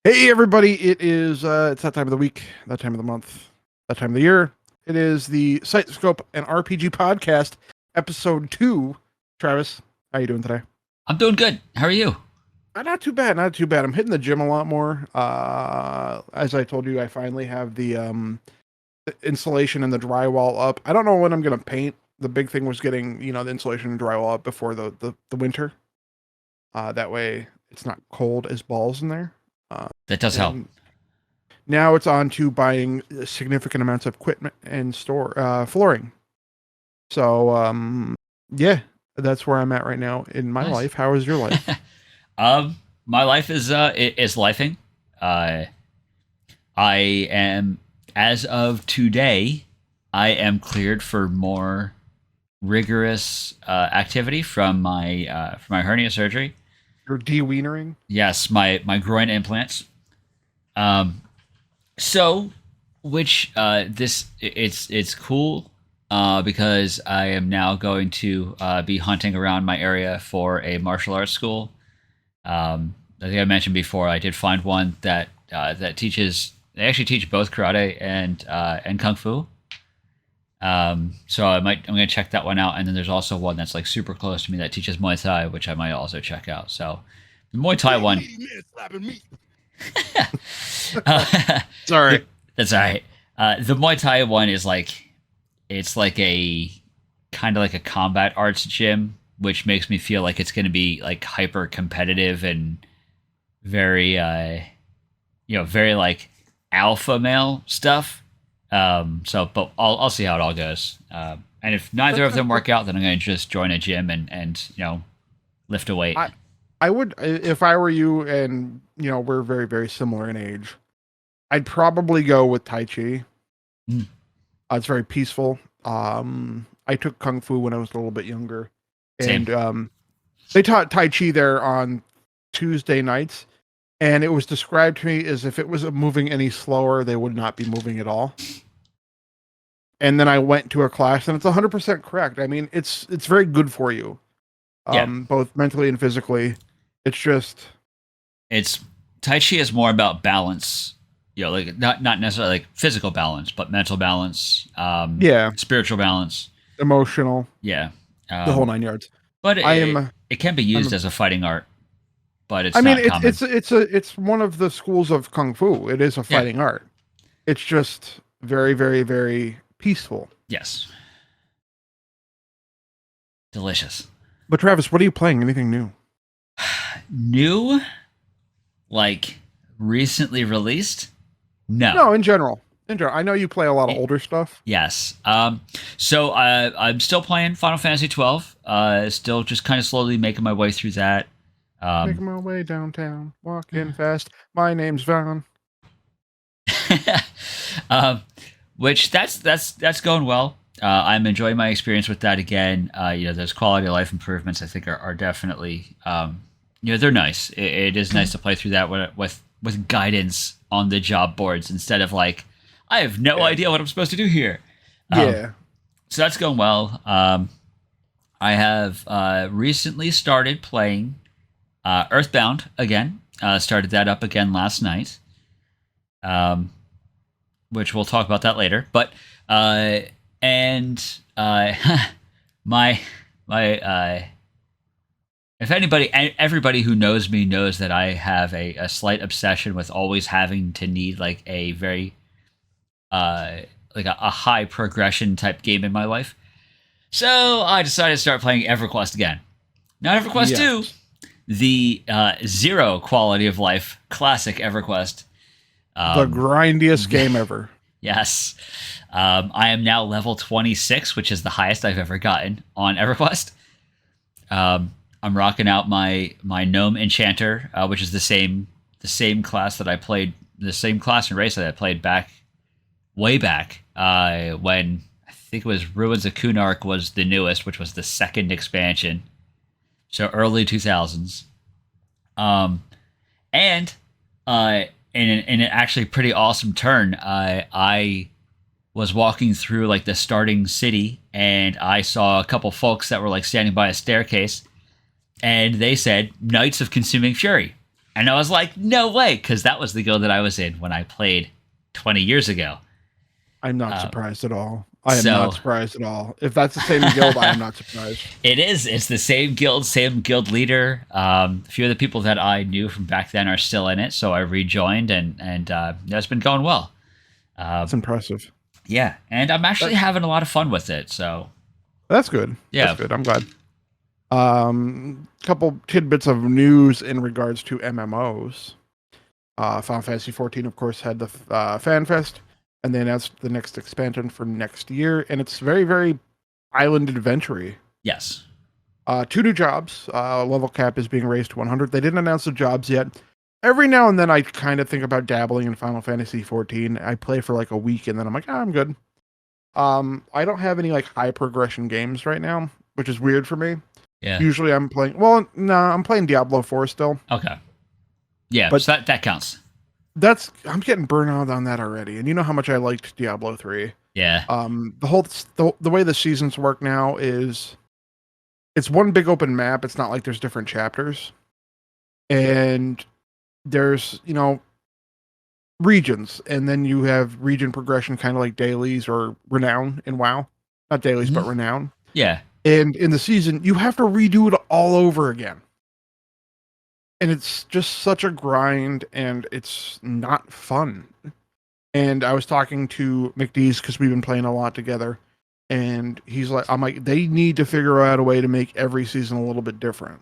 Hey everybody, it is it's that time of the week, that time of the month, that time of the year. It is the Sight Scope and RPG podcast, episode 2. Travis, how you doing today? I'm doing good. How are you? Not too bad, not too bad. I'm hitting the gym a lot more. As I told you, I finally have the insulation and the drywall up. I don't know when I'm gonna paint. The big thing was getting, the insulation and drywall up before the winter. That way it's not cold as balls in there. That does help. And now it's on to buying significant amounts of equipment and store flooring. So yeah, that's where I'm at right now in my Nice. life. How is your life? My life is lifing. I am, as of today, I am cleared for more rigorous activity from my hernia surgery. You're de-wienering? Yes, my groin implants. Um, so, which this it's cool because I am now going to be hunting around my area for a martial arts school. I think I mentioned before I did find one that teaches. They actually teach both karate and kung fu. So I'm gonna check that one out, and then there's also one that's like super close to me that teaches Muay Thai, which I might also check out. So the Muay Thai one. Sorry. That's all right. The Muay Thai one is like it's like a kind of like a combat arts gym, which makes me feel like it's going to be like hyper competitive and very very like alpha male stuff. But I'll see how it all goes. And if neither of them work out, then I'm going to just join a gym and lift a weight. I would, if I were you, and we're very very similar in age, I'd probably go with Tai Chi. Mm. It's very peaceful. I took Kung Fu when I was a little bit younger, Same. and they taught Tai Chi there on Tuesday nights, and it was described to me as if it was moving any slower, they would not be moving at all. And then I went to a class, and it's 100% correct. I mean, it's very good for you, Yeah. both mentally and physically. It's just It's Tai Chi is more about balance. Like not necessarily like physical balance, but mental balance, yeah, spiritual balance. emotional, Yeah. the whole 9 yards. But I am. it can be used as a fighting art, but it's I mean, not common. it's one of the schools of kung fu. It is a Yeah. fighting art. It's just very, very, very peaceful. Yes. Delicious. But Travis, what are you playing? Anything new? New, like recently released? No. No, in general. In general, I know you play a lot of It- older stuff. Yes. So I'm still playing Final Fantasy 12. Still just kind of slowly making my way through that. Making my way downtown, walking fast. My name's Van. um, which that's going well. I'm enjoying my experience with that again. Those quality of life improvements I think are definitely they're nice. It is nice to play through that with guidance on the job boards instead of like I have no idea what I'm supposed to do here. Yeah. So that's going well. I have recently started playing Earthbound again. Started that up again last night. Which we'll talk about that later. But my if everybody who knows me knows that I have a slight obsession with always having to need like a very a high progression type game in my life. So I decided to start playing EverQuest again. Not EverQuest Yes. 2, the zero quality of life classic EverQuest. The grindiest game ever. Yes. I am now level 26, which is the highest I've ever gotten on EverQuest. I'm rocking out my gnome enchanter, which is the same class that I played, the same class and race that I played way back when I think it was Ruins of Kunark was the newest, which was the second expansion, so early 2000s. And in an actually pretty awesome turn, I was walking through like the starting city, and I saw a couple folks that were like standing by a staircase, and they said Knights of Consuming Fury. And I was like, no way, because that was the guild that I was in when I played 20 years ago. I'm not Uh, surprised at all. I am not so surprised at all. If that's the same guild, I am not surprised. it is. It's the same guild, same guild leader. A few of the people that I knew from back then are still in it, so I rejoined, and it's been going well. That's impressive. Yeah, and I'm actually That, having a lot of fun with it. So that's good. That's yeah, good. I'm glad. Couple tidbits of news in regards to MMOs. Final Fantasy 14, of course, had the Fan Fest, and they announced the next expansion for next year, and it's very, very island adventure-y. yes, 2 new jobs. Level cap is being raised to 100. They didn't announce the jobs yet. Every now and then, I kind of think about dabbling in Final Fantasy 14. I play for like a week, and then I'm like, I'm good. I don't have any like high progression games right now, which is weird for me. yeah, Usually, I'm playing. Well, no, I'm playing Diablo 4 still, okay, yeah. but So that counts. I'm getting burnt out on that already. And you know how much I liked Diablo 3. Yeah. The way the seasons work now is it's one big open map. It's not like there's different chapters. And there's, regions, and then you have region progression kind of like dailies or renown in WoW. Not dailies, but renown. Yeah. And in the season, you have to redo it all over again. And it's just such a grind, and it's not fun. And I was talking to McDee's because we've been playing a lot together, and I'm like, they need to figure out a way to make every season a little bit different,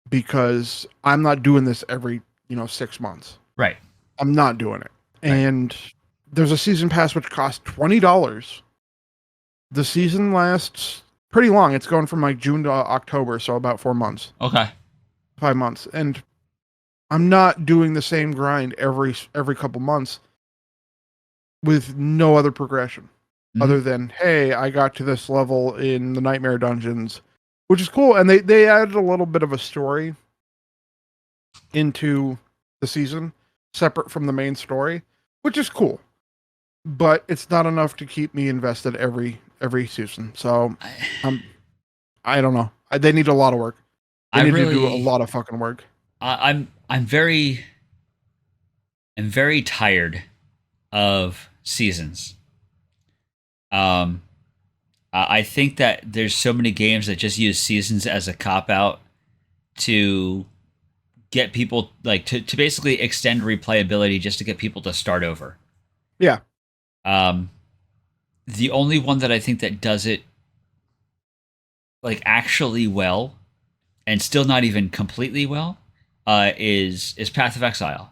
because I'm not doing this every 6 months. Right. I'm not doing it. Right. And there's a season pass which costs $20. The season lasts pretty long. It's going from like June to October, so about 4 months. Okay. 5 months. And I'm not doing the same grind every couple months with no other progression other than, hey, I got to this level in the Nightmare Dungeons, which is cool. And they added a little bit of a story into the season separate from the main story, which is cool. But it's not enough to keep me invested every season. So I don't know. They need a lot of work. They need to do a lot of fucking work. I'm very tired of seasons. I think that there's so many games that just use seasons as a cop out to get people to basically extend replayability just to get people to start over. Yeah. The only one that I think that does it actually well, and still not even completely well, is Path of Exile,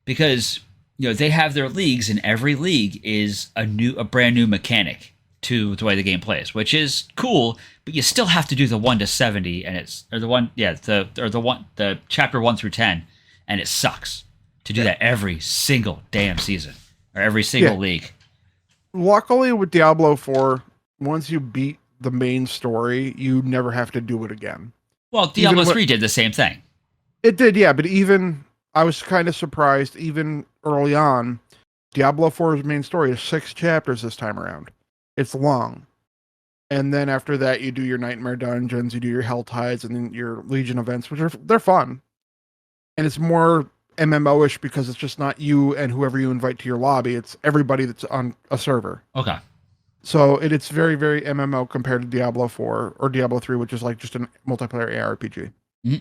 because they have their leagues, and every league is a brand new mechanic to the way the game plays, which is cool. But you still have to do the 1 to 70, and the chapter 1 through 10, and it sucks to do that every single damn season or every single league. Luckily, with Diablo 4, once you beat the main story, you never have to do it again. Well, Diablo 3 did the same thing. It did, yeah, but I was kind of surprised, even early on, Diablo 4's main story is 6 chapters this time around. It's long. And then after that, you do your Nightmare Dungeons, you do your Hell Tides, and then your Legion events, which they're fun. And it's more MMO-ish because it's just not you and whoever you invite to your lobby. It's everybody that's on a server. Okay. So it's very, very MMO compared to Diablo 4 or Diablo 3, which is like just a multiplayer ARPG. Mm-hmm.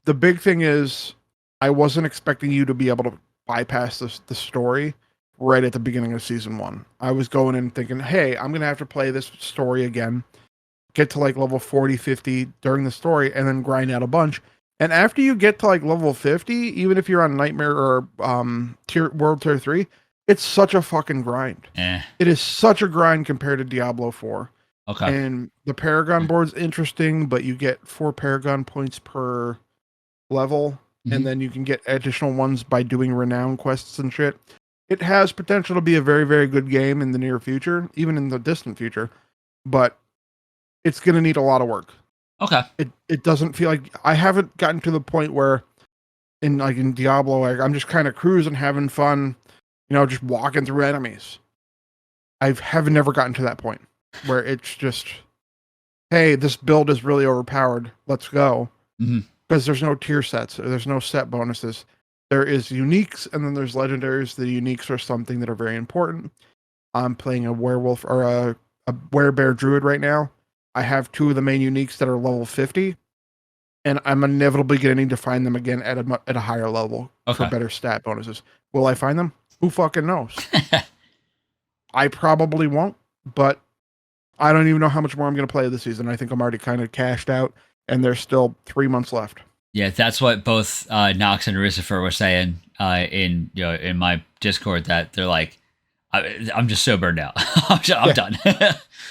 The big thing is, I wasn't expecting you to be able to bypass the story right at the beginning of season 1. I was going in thinking, hey, I'm going to have to play this story again, get to like level 40, 50 during the story, and then grind out a bunch. And after you get to like level 50, even if you're on Nightmare or World Tier 3, it's such a fucking grind. It is such a grind compared to Diablo 4. Okay. And the Paragon board's interesting, but you get 4 Paragon points per level, and then you can get additional ones by doing renown quests and shit. It has potential to be a very, very good game in the near future, even in the distant future, but it's going to need a lot of work. Okay. It doesn't feel like, I haven't gotten to the point where in Diablo, like I'm just kind of cruising, having fun, just walking through enemies. I have never gotten to that point where it's just, hey, this build is really overpowered. Let's go. because there's no tier sets. There's no set bonuses. There is uniques, and then there's legendaries. The uniques are something that are very important. I'm playing a werewolf or a werebear druid right now. I have two of the main uniques that are level 50, and I'm inevitably going to need to find them again at a higher level for better stat bonuses. Will I find them? Who fucking knows? I probably won't, but I don't even know how much more I'm going to play this season. I think I'm already kind of cashed out, and there's still 3 months left. Yeah, that's what both Nox and Lucifer were saying in my Discord, that they're like, I'm just so burned out. I'm done.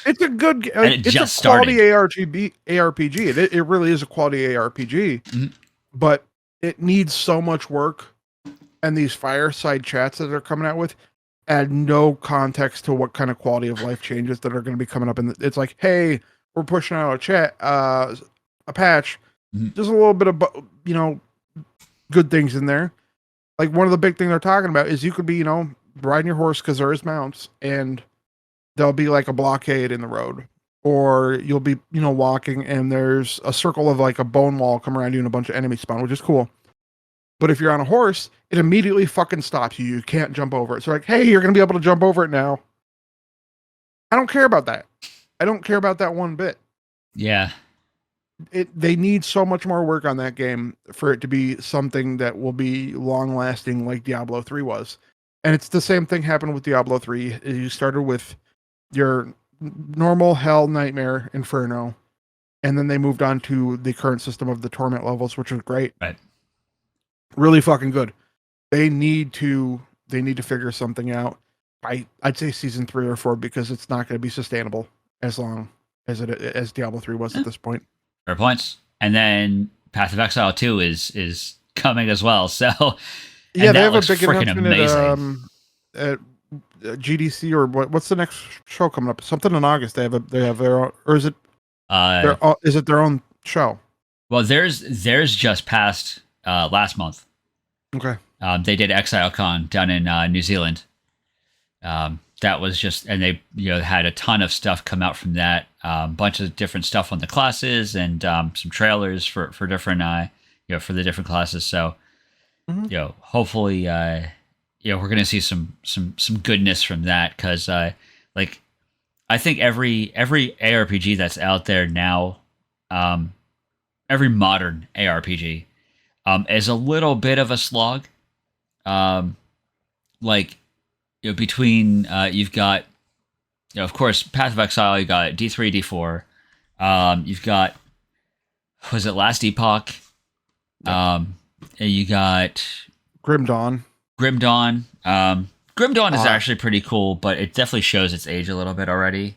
It's a good game. It's a quality ARPG. It really is a quality ARPG, but it needs so much work, and these fireside chats that they're coming out with add no context to what kind of quality of life changes that are going to be coming up. And it's like, hey, we're pushing out a patch, just a little bit of, good things in there. Like one of the big things they're talking about is you could be, riding your horse because there is mounts, and there'll be like a blockade in the road, or you'll be, walking and there's a circle of like a bone wall come around you and a bunch of enemies spawn, which is cool. But if you're on a horse, it immediately fucking stops you. You can't jump over it. So like, hey, you're going to be able to jump over it now. I don't care about that. I don't care about that one bit. Yeah. They need so much more work on that game for it to be something that will be long lasting like Diablo 3 was. And it's the same thing happened with Diablo 3. You started with your normal hell, nightmare, inferno, and then they moved on to the current system of the torment levels, which is great. Right. Really fucking good. They need to figure something out. I'd say season 3 or 4, because it's not going to be sustainable as long as Diablo 3 was at this point. Fair points. And then Path of Exile 2 is coming as well. So yeah, they have a big announcement at GDC, or what's the next show coming up? Something in August. They have their own, or is it their own show? Well, theirs just passed last month. Okay. They did ExileCon down in New Zealand. That was just, and they had a ton of stuff come out from that. Bunch of different stuff on the classes, and some trailers for different for the different classes. So hopefully we're gonna see some goodness from that, because I think every ARPG that's out there now, every modern ARPG is a little bit of a slog. Between you've got, of course, Path of Exile, you got D3, D4. You've got, was it Last Epoch? And you got Grim Dawn. Grim Dawn is actually pretty cool, but it definitely shows its age a little bit already.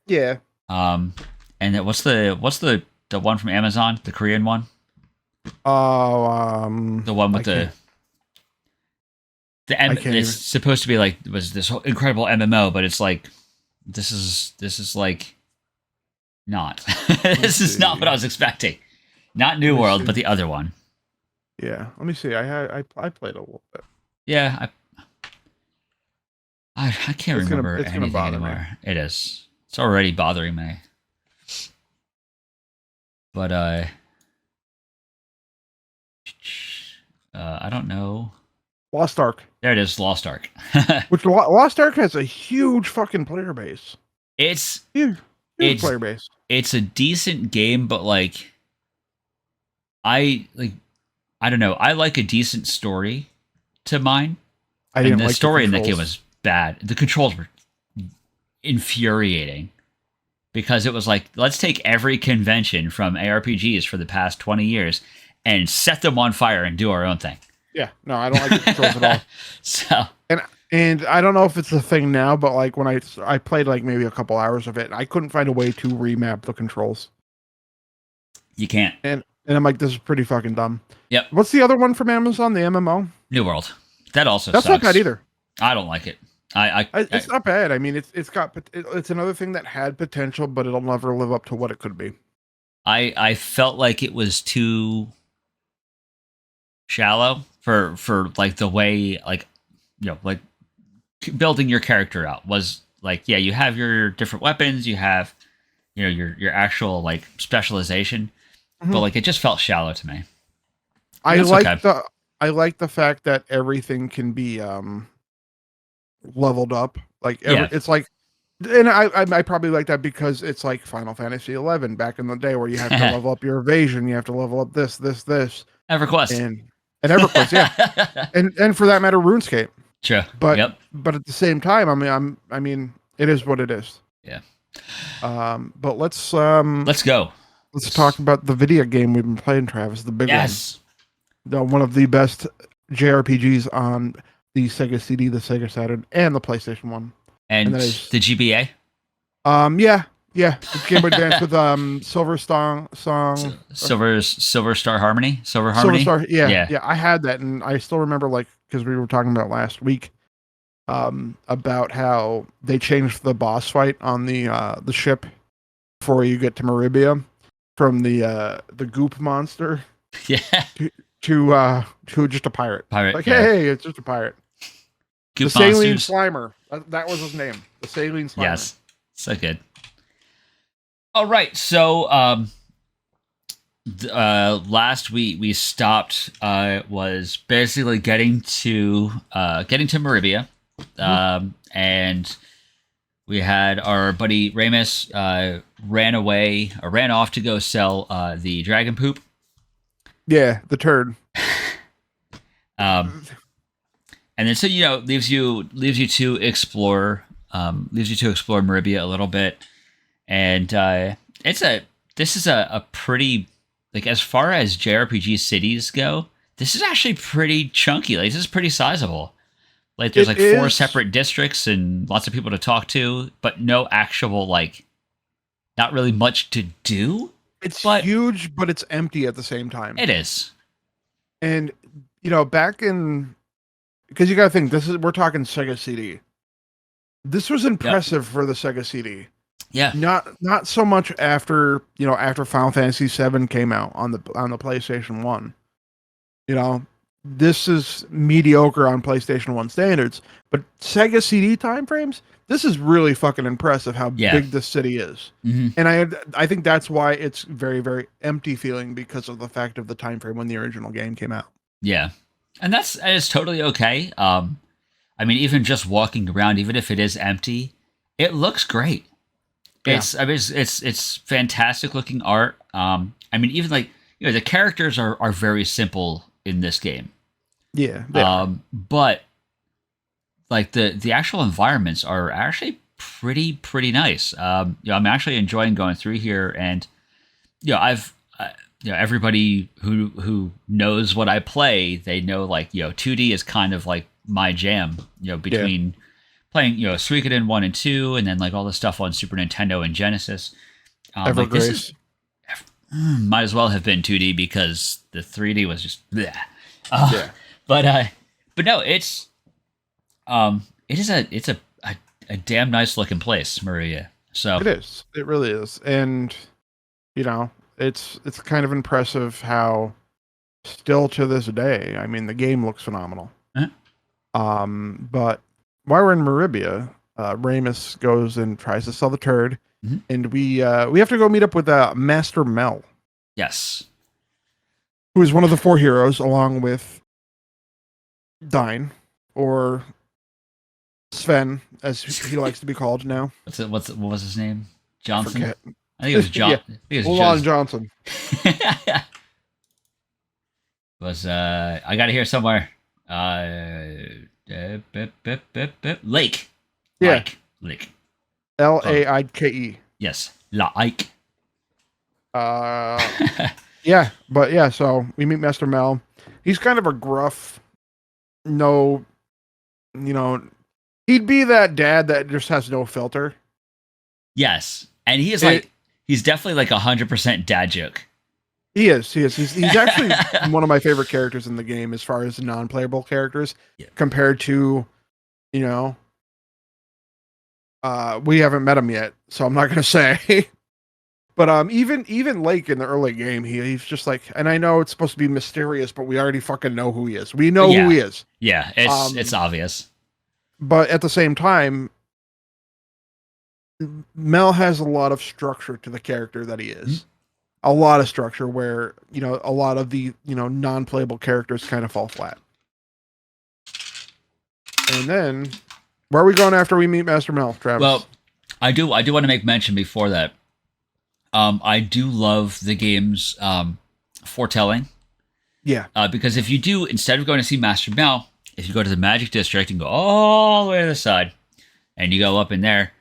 Yeah. And then what's the one from Amazon, the Korean one? The one with it's supposed to be like, was this whole incredible MMO, but it's like, this is like not. This is not what I was expecting. Not New World, but the other one. Yeah, let me see. I played a little bit. Yeah, I can't remember anything anymore. It is. It's already bothering me. But I don't know. Lost Ark. There it is, Lost Ark. Which Lost Ark has a huge fucking player base. It's huge player base. It's a decent game, but I don't know. I like a decent story to mine. And the story in that game was bad. The controls were infuriating, because it was like, let's take every convention from ARPGs for the past 20 years and set them on fire and do our own thing. Yeah, no, I don't like the controls at all. So, and I don't know if it's a thing now, but like when I played like maybe a couple hours of it, I couldn't find a way to remap the controls. You can't. And I'm like, this is pretty fucking dumb. Yep. What's the other one from Amazon? The MMO? New World. That also That's sucks. not bad either. I don't like it. It's not bad. I mean, it's another thing that had potential, but it'll never live up to what it could be. I felt like it was too shallow for like the way, like building your character out was like, yeah, you have your different weapons, you have your actual like specialization, but like it just felt shallow to me. I That's okay. like the I like the fact that everything can be leveled up. Like Yeah. it's like, and I probably like that because it's like Final Fantasy 11 back in the day where you have to level up your evasion, you have to level up this, EverQuest. and EverQuest, yeah, and for that matter, RuneScape. True. But Yep. at the same time, I mean, it is what it is. Yeah. But Let's go. let's talk about the video game we've been playing, Travis, the big one. Yes. One of the best JRPGs on the Sega CD, the Sega Saturn, and the PlayStation 1. And And that is the GBA. yeah, it's Game Boy Advance with Silver Star Harmony. Silver Silver Harmony. Star. Yeah, Yeah. I had that, and I still remember, like, because we were talking about last week, about how they changed the boss fight on the ship before you get to Maribia from the goop monster Yeah. to just a pirate. Pirate. Like, Yeah. hey, it's just a pirate. Goop The Saline Monsters. Slimer. That was his name. The Saline Slimer. Yes. So good. All right. So last week we stopped was basically getting to Maribia. And we had our buddy Ramus ran off to go sell the dragon poop. Yeah, the turd. And then so leaves you to explore Maribia a little bit, and this is a pretty, like, as far as JRPG cities go, this is actually pretty chunky. Like, this is pretty sizable. Like, there's like 4 separate districts and lots of people to talk to, but no actual, like, not really much to do. It's huge, but it's empty at the same time. It is. And back in, because you got to think, we're talking Sega CD. This was impressive for the Sega CD. Yeah. Not so much after Final Fantasy VII came out on the PlayStation 1. This is mediocre on PlayStation 1 standards, but Sega CD timeframes, this is really fucking impressive how big this city is. Mm-hmm. And I think that's why it's very, very empty feeling, because of the fact of the time frame when the original game came out. Yeah. And it's totally okay. I mean, even just walking around, even if it is empty, it looks great. Yeah. It's fantastic looking art. I mean, even like, the characters are very simple in this game. Yeah. But like the actual environments are actually pretty nice. I'm actually enjoying going through here, and I've everybody who knows what I play, they know, like, 2D is kind of like my jam. Between playing Suikoden 1 and 2, and then like all the stuff on Super Nintendo and Genesis. Like, this might as well have been 2D, because the 3D was just bleh. But no, it's a damn nice looking place, Maria. So it is. It really is. And it's kind of impressive how still to this day, I mean, the game looks phenomenal. But while we're in Maribia, Ramus goes and tries to sell the turd, and we have to go meet up with Master Mel. Yes. Who is one of the 4 heroes, along with Dine, or Sven, as he likes to be called now. What was his name? Johnson? I think it was John. Yeah. I think it was Lon Johnson. I got it here somewhere. Lake. Yeah. Lake. Laike. Yes. Laike. Yeah, but yeah, so we meet Master Mel. He's kind of a gruff, he'd be that dad that just has no filter. Yes. And he is he's definitely like 100% dad joke. He is. He's actually one of my favorite characters in the game as far as non-playable characters, compared to, we haven't met him yet, so I'm not going to say. But even Lake in the early game, he's just like, and I know it's supposed to be mysterious, but we already fucking know who he is. We know who he is. Yeah, it's obvious. But at the same time, Mel has a lot of structure to the character that he is. a lot of structure where, a lot of the, non-playable characters kind of fall flat. And then, where are we going after we meet Master Mel, Travis? Well, I do want to make mention before that. I do love the game's foretelling. Yeah. Because if you do, instead of going to see Master Mel, if you go to the Magic District and go all the way to the side, and you go up in there,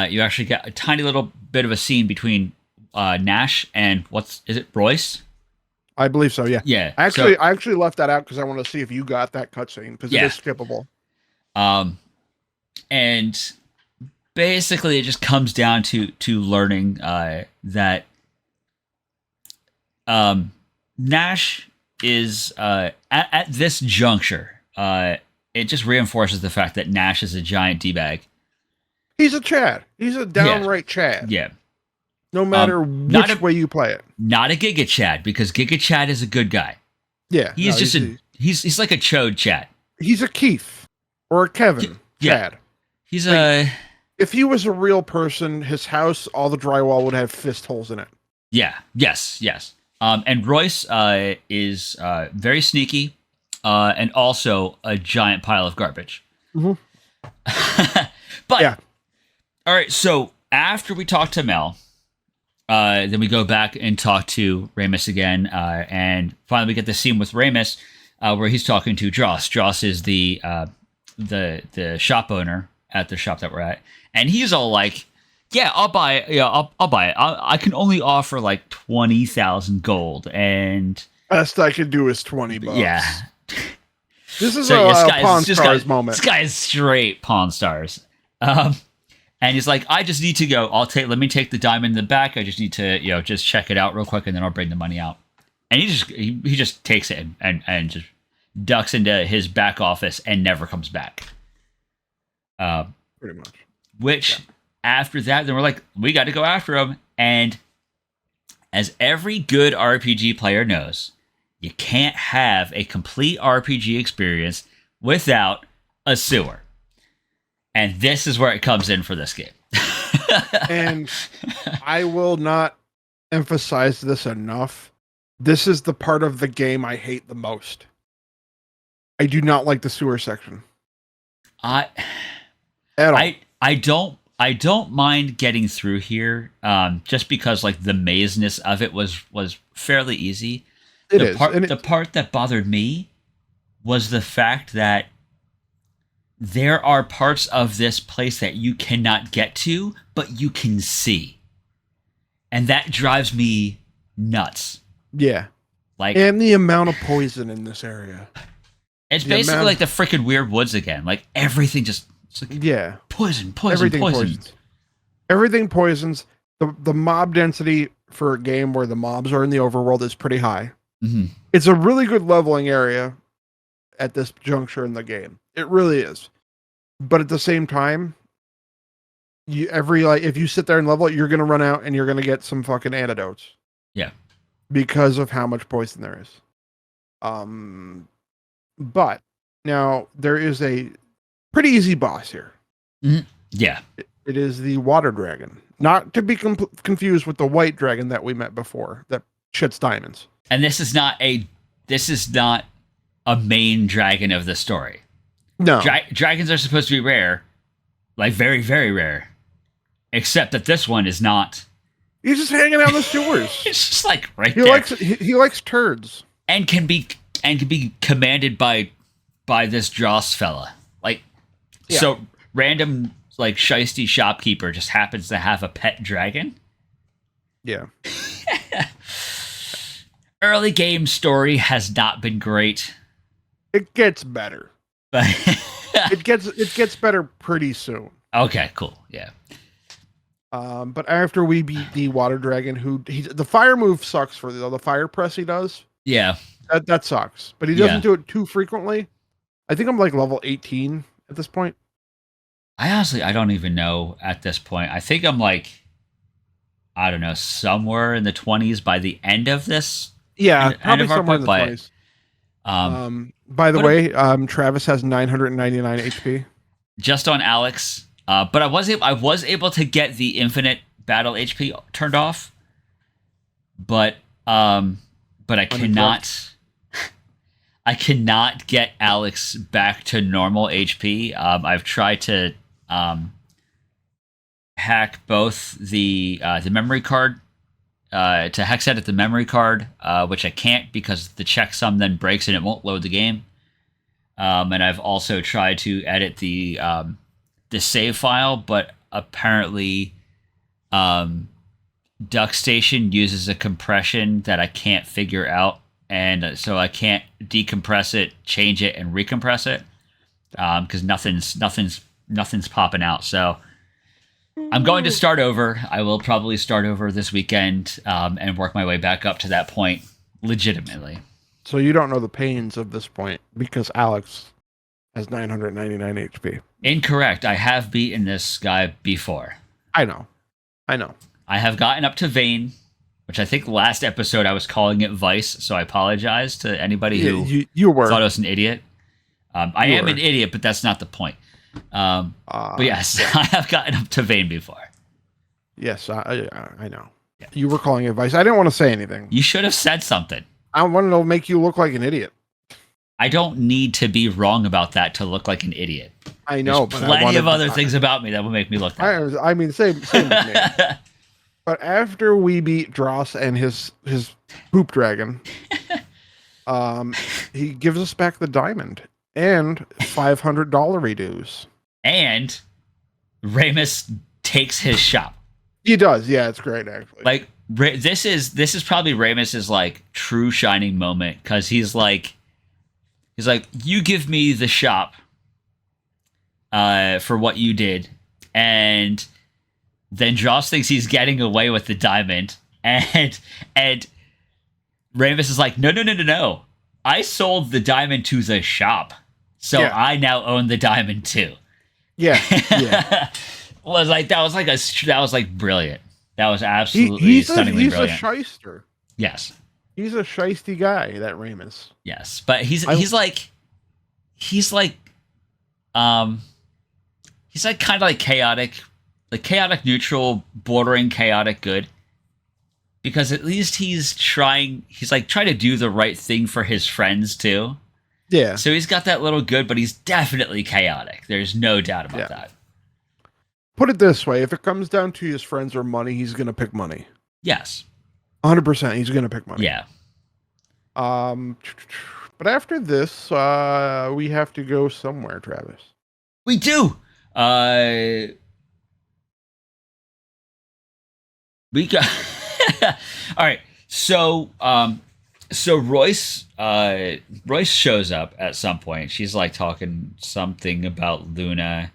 you actually get a tiny little bit of a scene between Nash and is it Royce? I believe so. Yeah. Yeah. I actually left that out because I want to see if you got that cutscene because it is skippable. And basically, it just comes down to learning that Nash is at this juncture. It just reinforces the fact that Nash is a giant d-bag. He's a Chad. He's a downright Chad. Yeah. No matter which way you play it. Not a Giga Chad, because Giga Chad is a good guy. Yeah. He's he's like a Chode Chad. He's a Keith or a Kevin Chad. He's if he was a real person, his house, all the drywall would have fist holes in it. Yeah. Yes. And Royce is very sneaky and also a giant pile of garbage. Mm-hmm. But yeah. All right, so after we talk to Mel, then we go back and talk to Ramus again, and finally we get the scene with Ramus where he's talking to Joss. Joss is the shop owner at the shop that we're at, and he's all like, "Yeah, I'll buy it. Yeah, I'll buy it. I can only offer like 20,000 gold, and best I could do is $20. Yeah, this is a Pawn Stars moment. This guy is straight Pawn Stars." And he's like, I just need to go. Let me take the diamond in the back. I just need to, just check it out real quick, and then I'll bring the money out. And he just takes it and just ducks into his back office and never comes back. Pretty much. Which after that, then we're like, we got to go after him. And as every good RPG player knows, you can't have a complete RPG experience without a sewer. And this is where it comes in for this game. And I will not emphasize this enough. This is the part of the game I hate the most. I do not like the sewer section. I don't mind getting through here, just because like the mazeness of it was fairly easy. The part that bothered me was the fact that there are parts of this place that you cannot get to, but you can see. And that drives me nuts. Yeah. And the amount of poison in this area. It's basically like the freaking Weird Woods again. Like everything just poison. Everything poisons. Everything poisons. The mob density for a game where the mobs are in the overworld is pretty high. Mm-hmm. It's a really good leveling area at this juncture in the game. It really is. But at the same time, if you sit there and level it, you're going to run out and you're going to get some fucking antidotes. Yeah. Because of how much poison there is. But now there is a pretty easy boss here. Mm-hmm. Yeah. It is the water dragon. Not to be confused with the white dragon that we met before that shits diamonds. And this is not a main dragon of the story. No. Dragons are supposed to be rare, like very, very rare. Except that this one is not. He's just hanging out in the sewers. It's just like right there. He likes turds. And can be commanded by this Joss fella. Like, so random like shisty shopkeeper just happens to have a pet dragon. Yeah. Early game story has not been great. It gets better. But it gets better pretty soon. Okay, cool. Yeah. But after we beat the water dragon, the fire move sucks for the fire press he does. Yeah. That sucks. But he doesn't do it too frequently. I think I'm like level 18 at this point. I don't even know at this point. I think I'm like, I don't know, somewhere in the 20s by the end of this. Yeah, probably somewhere in the 20s. By the way, Travis has 999 HP. Just on Alex. But I was able to get the infinite battle HP turned off. but um, but I Unaddressed. cannot. I cannot get Alex back to normal HP. I've tried to um, hack both the memory card to hex edit the memory card, which I can't because the checksum then breaks and it won't load the game. And I've also tried to edit the save file, but apparently DuckStation uses a compression that I can't figure out, and so I can't decompress it, change it, and recompress it because nothing's popping out. So I'm going to start over. I will probably start over this weekend and work my way back up to that point legitimately. So you don't know the pains of this point because Alex has 999 HP. Incorrect. I have beaten this guy before. I know. I have gotten up to Vane, which I think last episode I was calling it Vice, so I apologize to anybody who you were. thought I was an idiot. I am an idiot, but that's not the point. But yes, I have gotten up to Vane before. Yes, I know. Yeah. You were calling advice. I didn't want to say anything. You should have said something. I wanted to make you look like an idiot. I don't need to be wrong about that to look like an idiot. I know. There's plenty of other things about me that will make me look that way. I mean, same with me. But after we beat Dross and his poop dragon, he gives us back the diamond and $500 reduce. And Ramus takes his shop. He does. Yeah, it's great actually. Like this is probably Ramus's like true shining moment because he's like you give me the shop for what you did, and then Joss thinks he's getting away with the diamond, and Ramus is like, no. I sold the diamond to the shop, so yeah. I now own the diamond too. Yeah. That was brilliant. That was absolutely stunningly brilliant. He's a shyster. Yes. He's a shisty guy, that Ramus. Yes, but he's kind of like chaotic neutral, bordering chaotic good. Because at least he's trying to do the right thing for his friends too. Yeah. So he's got that little good, but he's definitely chaotic. There's no doubt about that. Put it this way, if it comes down to his friends or money, he's going to pick money. Yes. 100% he's going to pick money. Yeah. But after this, we have to go somewhere, Travis. We do. We got all right. So Royce shows up at some point. She's like talking something about Luna.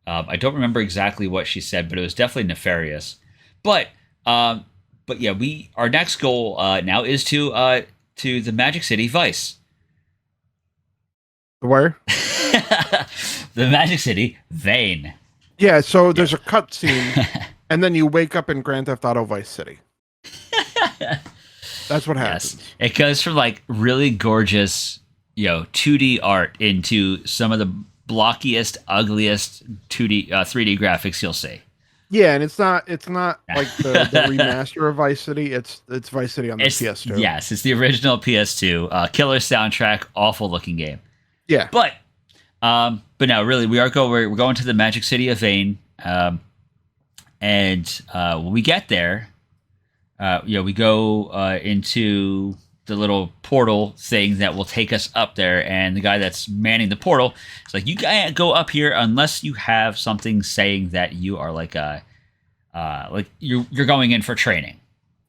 I don't remember exactly what she said, but it was definitely nefarious. But yeah, our next goal now is to the Magic City Vice. Where? The Magic City Vane. Yeah, so there's a cutscene, and then you wake up in Grand Theft Auto Vice City. That's what happens. Yes. It goes from like really gorgeous, 2D art into some of the blockiest, ugliest 3D graphics you'll see. Yeah, and it's not like the remaster of Vice City. It's Vice City on the PS2. Yes, it's the original PS2. Killer soundtrack, awful looking game. Yeah, but no, really, we're going to the Magic City of Vane, and when we get there, we go into the little portal thing that will take us up there, and the guy that's manning the portal is like, you can't go up here unless you have something saying that you are like you're going in for training.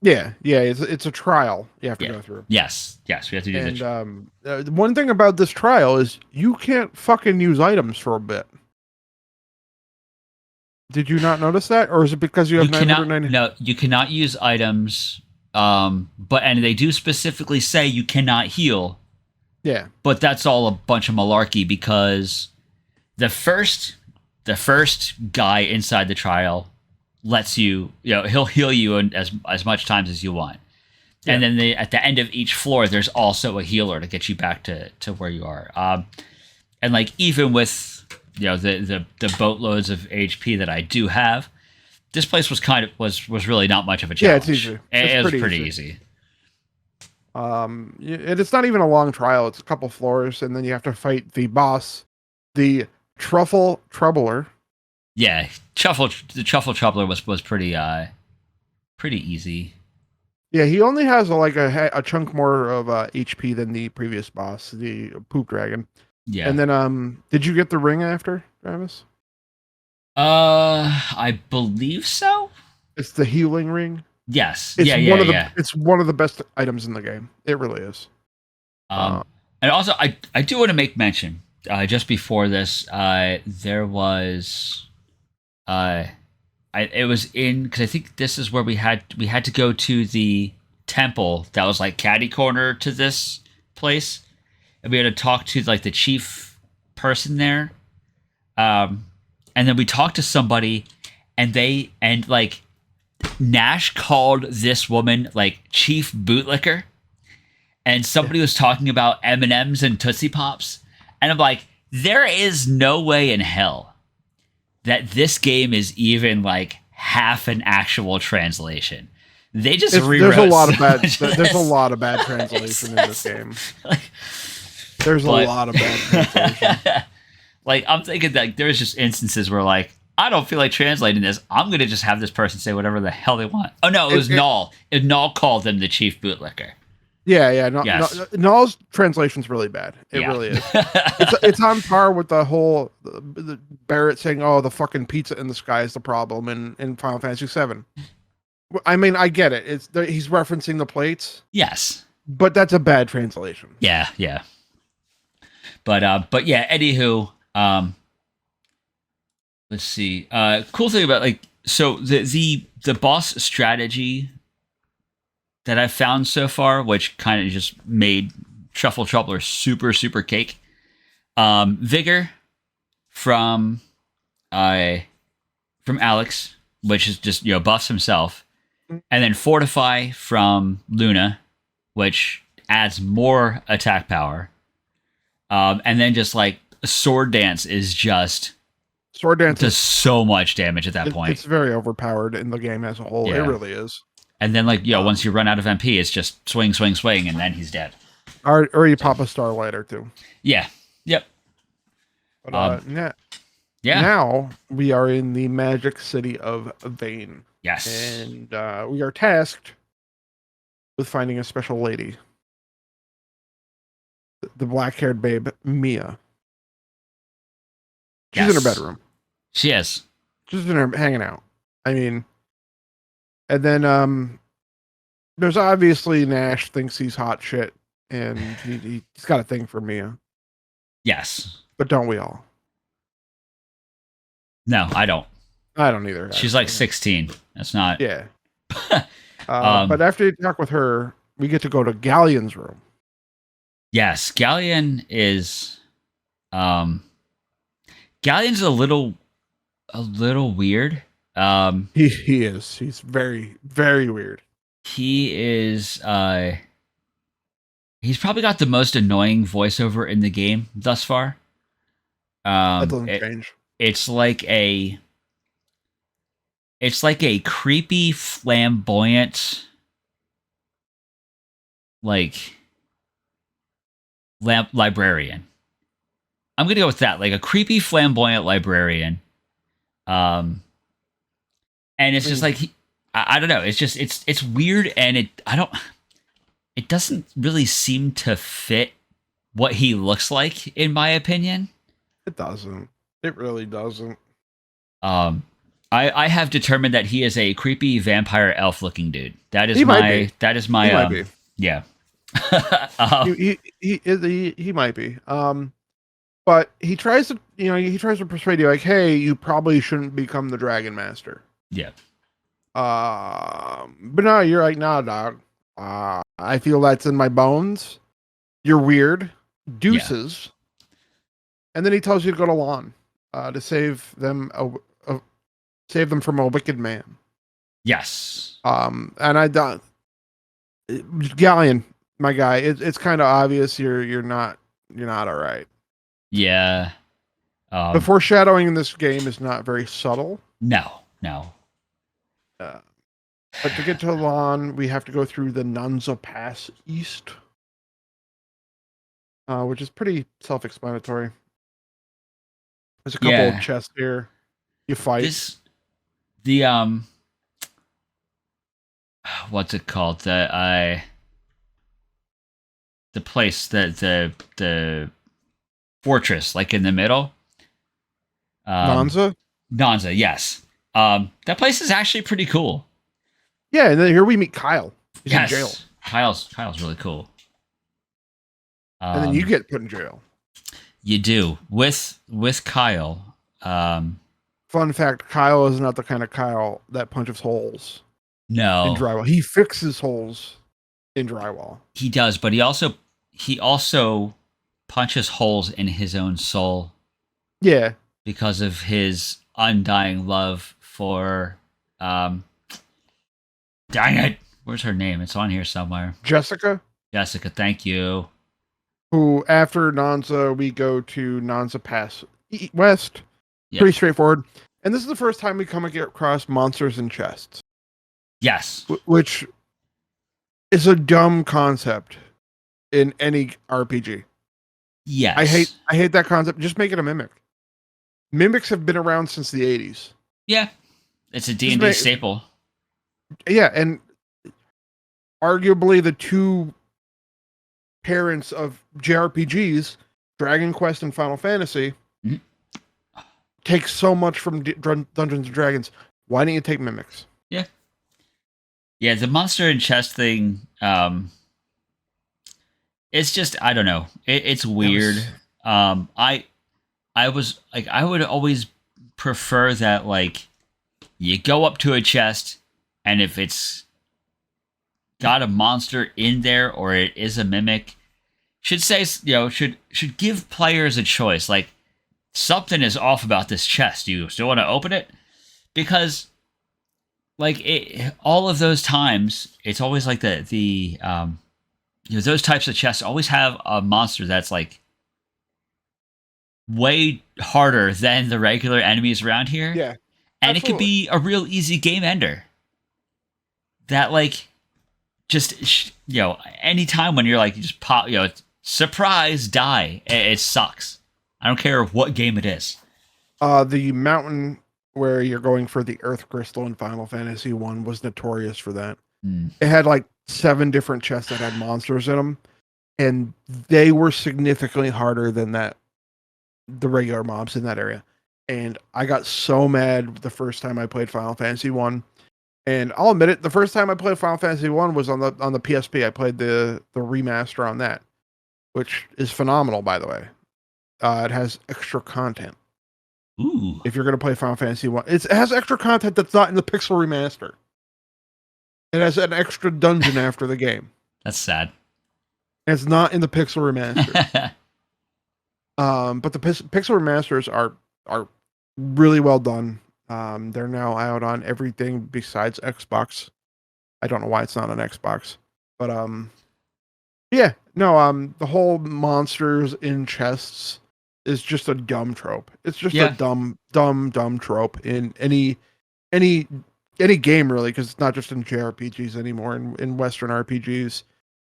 Yeah, it's a trial you have to go through. Yes, we have to do this. And the one thing about this trial is you can't fucking use items for a bit. Did you not notice that, or is it because you have 990? No, you cannot use items. And they do specifically say you cannot heal. Yeah, but that's all a bunch of malarkey because the first guy inside the trial lets you, he'll heal you as much times as you want. Yeah. And then at the end of each floor, there's also a healer to get you back to where you are. And even with the boatloads of HP that I do have, this place was really not much of a Yeah, it's challenge. easy. It was pretty easy. It's not even a long trial. It's a couple floors, and then you have to fight the boss, the Truffle Troubler. Yeah, the Truffle Troubler was pretty easy. Yeah, he only has a chunk more of HP than the previous boss, the Poop Dragon. Yeah. And then did you get the ring after, Travis? I believe so. It's the healing ring. Yes. It's Yeah. It's one of the best items in the game. It really is. And also, I do want to make mention. Just before this, there was, it was in because I think this is where we had to go to the temple that was like catty corner to this place, and we had to talk to like the chief person there. And then we talked to somebody, and like Nash called this woman like Chief Bootlicker, and somebody was talking about M&Ms and Tootsie Pops, and I'm like, there is no way in hell that this game is even like half an actual translation. They just rewrote. There's a lot of bad translation in this game. There's a lot of bad translation. Like, I'm thinking that there's just instances where, like, I don't feel like translating this. I'm going to just have this person say whatever the hell they want. Oh, no, it was Null. Null called them the Chief Bootlicker. Yeah. Null's translation's really bad. It Yeah. really is. It's on par with the whole the Barrett saying, "Oh, the fucking pizza in the sky is the problem" in Final Fantasy VII. I mean, I get it. He's referencing the plates. Yes. But that's a bad translation. Yeah. But yeah, anywho, let's see. Cool thing about like so the boss strategy that I've found so far, which kind of just made Truffle Troubler super, super cake. Vigor from Alex, which is just, buffs himself. And then Fortify from Luna, which adds more attack power. And then just like Sword Dance is just does so much damage at that point. It's very overpowered in the game as a whole. Yeah. It really is. And then like, once you run out of MP, it's just swing, and then he's dead. Or you pop a Starlight or two. Yeah. Yep. But now we are in the magic city of Vane. Yes. And we are tasked with finding a special lady. The black-haired babe, Mia. She's in her bedroom. She is. She's in her hanging out. I mean, and then there's obviously Nash thinks he's hot shit, and he's got a thing for Mia. Yes. But don't we all? No, I don't. I don't either. She's like 16. That's not. Yeah. But after you talk with her, we get to go to Galleon's room. Yes, Galleon is. Galleon's a little weird. He is. He's very, very weird. He is. He's probably got the most annoying voiceover in the game thus far. That doesn't change. It's like a creepy, flamboyant, like librarian. I'm gonna go with that, like a creepy, flamboyant librarian. And it's just like I don't know. It's just it's weird, and it doesn't really seem to fit what he looks like, in my opinion. It doesn't. It really doesn't. I have determined that he is a creepy vampire elf looking dude. That is my might be. Yeah. He might be. But he tries to persuade you, like, hey, you probably shouldn't become the Dragon Master. Yeah. But no, you're like, nah, dog. I feel that's in my bones. You're weird. Deuces. Yeah. And then he tells you to go to Lon to save them from a wicked man. Yes. And I don't. Galleon, my guy, it's kind of obvious you're not all right. Yeah. The foreshadowing in this game is not very subtle. No. Uh, but to get to Lon, we have to go through the Nanza Pass East, which is pretty self-explanatory. There's a couple of Yeah. chests here. You fight. This the what's it called? The place the fortress like in the middle. Nanza? Nanza, yes. That place is actually pretty cool. Yeah, and then here we meet Kyle. He's in jail. Yes. Kyle's really cool. And then you get put in jail. You do with Kyle. Fun fact, Kyle is not the kind of Kyle that punches holes in No, drywall. He fixes holes in drywall. he does, but he also punches holes in his own soul Yeah. because of his undying love for dang it. Where's her name? It's on here somewhere. Jessica, Jessica, thank you. who after Nanza, we go to Nanza Pass West. Yeah. Pretty straightforward. And this is the first time we come across monsters in chests. Yes. Which is a dumb concept in any RPG. Yes. I hate that concept. Just make it a mimic. Mimics have been around since the 80s. Yeah. It's a D&D staple. Yeah, and arguably the two parents of JRPGs, Dragon Quest and Final Fantasy, take so much from Dungeons and Dragons. Why don't you take mimics? Yeah. Yeah, the monster in chest thing, it's just, I don't know. It's weird. I was like, I would always prefer that, like, you go up to a chest, and if it's got a monster in there or it is a mimic, should say, should give players a choice. Like, something is off about this chest. Do you still want to open it? Because, like, all of those times, it's always like those types of chests always have a monster that's like way harder than the regular enemies around here. Yeah. And absolutely. It could be a real easy game ender. That, like, just, any time when you're like, you just pop, surprise, die. It sucks. I don't care what game it is. The mountain where you're going for the Earth Crystal in Final Fantasy 1 was notorious for that. It had like 7 different chests that had monsters in them, and they were significantly harder than the regular mobs in that area. And I got so mad the first time I played Final Fantasy 1. And I'll admit it, the first time I played Final Fantasy 1 was on the PSP. I played the remaster on that, which is phenomenal, by the way. It has extra content. Ooh. If you're going to play Final Fantasy 1, it has extra content that's not in the Pixel Remaster. It has an extra dungeon after the game. That's sad. It's not in the Pixel Remaster. But the Pixel Remasters are really well done. They're now out on everything besides Xbox. I don't know why it's not on Xbox, but yeah, no, the whole monsters in chests is just a dumb trope. It's just a dumb trope in any game, really, because it's not just in JRPGs anymore, in Western RPGs.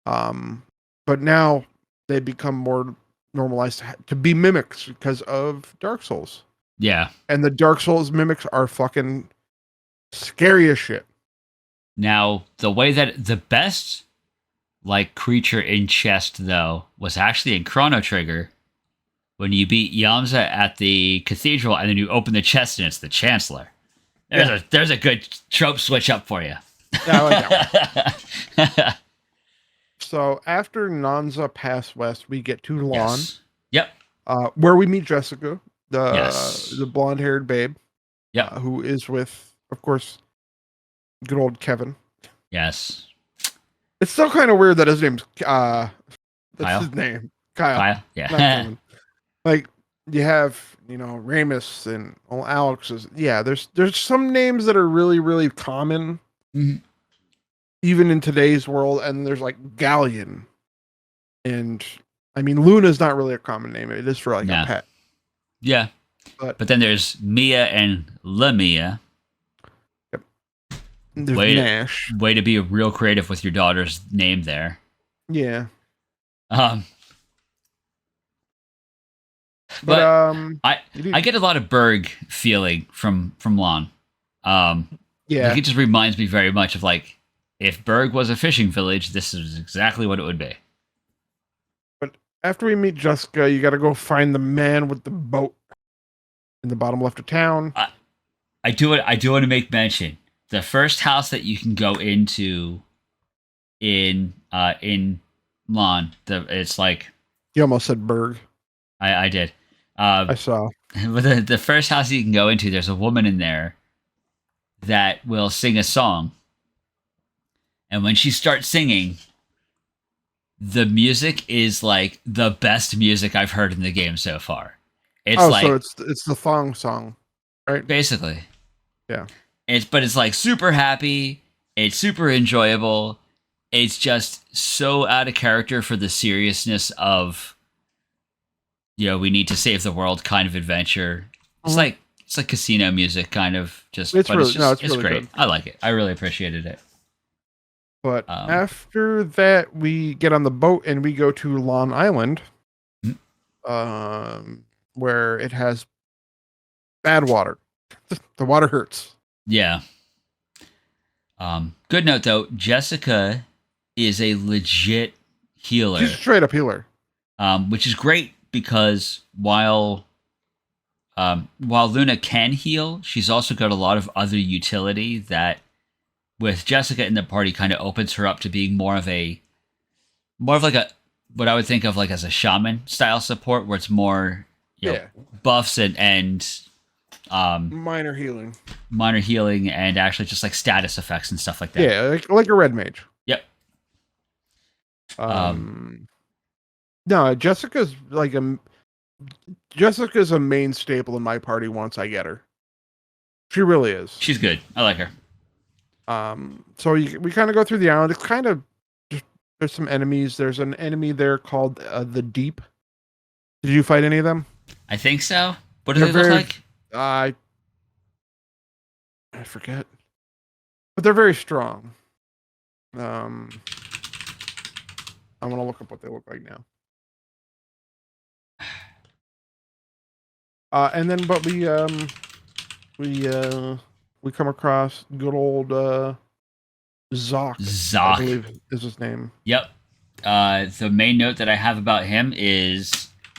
But now they become more normalized to be mimics because of Dark Souls. Yeah. And the Dark Souls mimics are fucking scary as shit. Now, the way that the best, like, creature in chest, though, was actually in Chrono Trigger, when you beat Yamza at the cathedral and then you open the chest and it's the Chancellor. There's a good trope switch up for you. Yeah, I like that one. So after Nanza Pass West, we get to Lon. Yes. Yep. Where we meet Jessica, the blonde-haired babe. Yep. Who is with, of course, good old Kevin. Yes. It's still kind of weird that his name's that's Kyle? his name. Kyle. Kyle? Yeah. Not Kevin. Like, you have, Ramus and Alex is, yeah, there's some names that are really, really common, even in today's world, and there's like Galleon. And I mean, Luna's not really a common name. It is for like a pet. Yeah. But then there's Mia and Lamia. Yep. There's Way to, Nash. way to be real creative with your daughter's name there. Yeah. Um, But but I you I do, get a lot of Berg feeling from Lon. Like yeah. it just reminds me very much of like if Berg was a fishing village, this is exactly what it would be. But after we meet Jessica, you got to go find the man with the boat in the bottom left of town. I, I do want to make mention the first house that you can go into in Lon. It's like You almost said Berg. I did. Uh, I saw. but the first house you can go into, there's a woman in there that will sing a song, and when she starts singing, the music is like the best music I've heard in the game so far. It's Oh, so like it's the thong song, right? basically Yeah. it's like super happy. It's super enjoyable. It's just so out of character for the seriousness of we need to save the world kind of adventure. It's Mhm. like it's like casino music kind of just, It's but really no, it's it's really great. good. I like it. I really appreciated it. But Um, after that, we get on the boat and we go to Long Island, mm, where it has bad water. The water hurts. yeah. Good note though, Jessica is a legit She's a healer, straight up healer. which is great because while Luna can heal, she's also got a lot of other utility that, with Jessica in the party, kind of opens her up to being more of like a what I would think of like as a shaman style support, where it's more Yeah. buffs and Minor healing. minor healing and actually just like status effects and stuff like that. Yeah, like a red mage. Yep. No, Jessica's a main staple in my party once I get her. She really is. She's good. I like her. So we kind of go through the island. It's kind of there's some enemies. There's an enemy there called the Deep. Did you fight any of them? I think so. What do They're they look very like? I forget, but they're very strong. I'm gonna look up what they look like now. And then but we we come across good old Zoc, I Zoc. believe is his name. Yep. The main note that I have about him is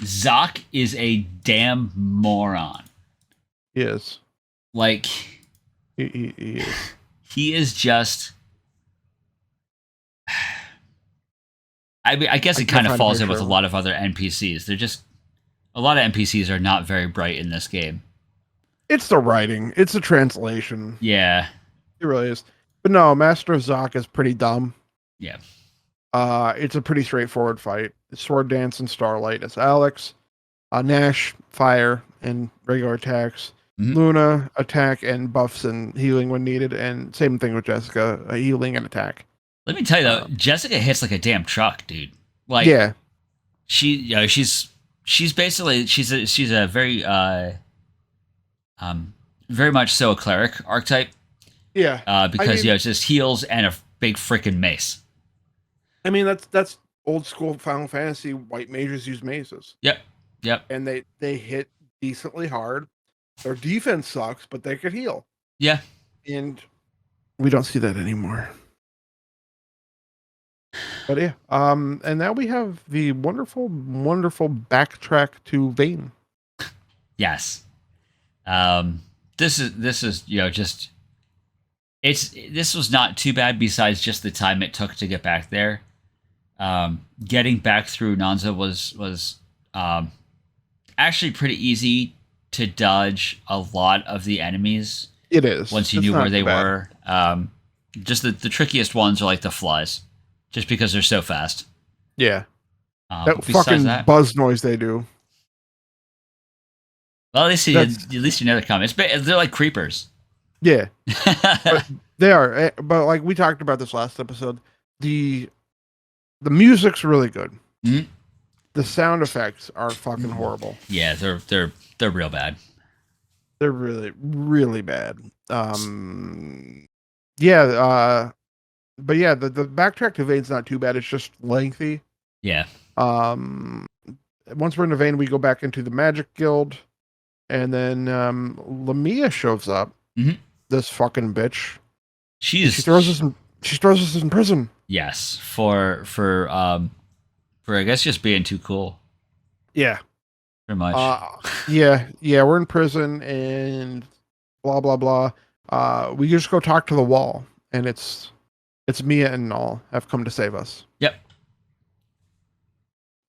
Zoc is a damn moron. He is. Like He is. he is just. I mean, I guess I it can't kind of find a falls in with picture a of lot of other NPCs. They're just a lot of NPCs are not very bright in this game. It's the writing. It's the translation. Yeah. It really is. But no, Master of Zoc is pretty dumb. Yeah. It's a pretty straightforward fight. Sword Dance and Starlight. It's Alex, Nash, fire and regular attacks. Mhm. Luna, attack and buffs and healing when needed. And same thing with Jessica, healing and attack. Let me tell you though, Jessica hits like a damn truck, dude. Like Yeah. she's basically she's a very very much so a cleric archetype. Yeah. Because it's just heals and a big freaking mace. I mean that's old school Final Fantasy. White mages use maces. Yep. And they hit decently hard. Their defense sucks, but they could heal. Yeah. And we don't see that anymore. But yeah, and now we have the wonderful backtrack to Vane. Yes. This is just this was not too bad besides just the time it took to get back there. Getting back through Nanza was actually pretty easy to dodge a lot of the enemies. It is Once you knew where they were. Just the trickiest ones are like the flies, just because they're so fast. Yeah, that fucking buzz noise they do. Well, at least you know they're coming. They're like creepers. Yeah, but they are. But like we talked about this last episode, the music's really good. Mm-hmm. The sound effects are fucking horrible. Yeah, they're real bad. They're really, really bad. Yeah, but yeah, the backtrack to Vane's not too bad. It's just lengthy. Yeah. Um, Once we're in the vein, we go back into the Magic Guild, and then Lamia shows up. Hmm. This fucking bitch, and She's she throws us in prison. yes for I guess just being too cool, Yeah. pretty much. Uh, yeah. We're in prison, and blah blah blah. We just go talk to the wall, and it's Mia and all have come to save us. Yep.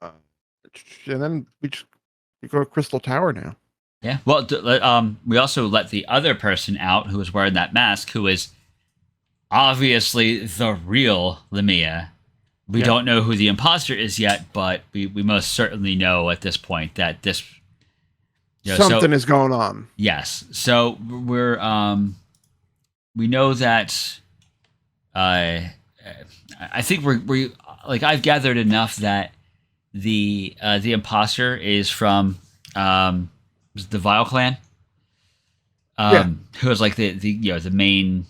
Uh, and then we go to Crystal Tower now. Yeah. Well, we also let the other person out who was wearing that mask, who is obviously the real Lamia. We Yeah. don't know who the imposter is yet, but we most certainly know at this point that this. Something is going on. Yes. So we know that. I think we like I've gathered enough that the imposter is from the Vile clan, who is like the main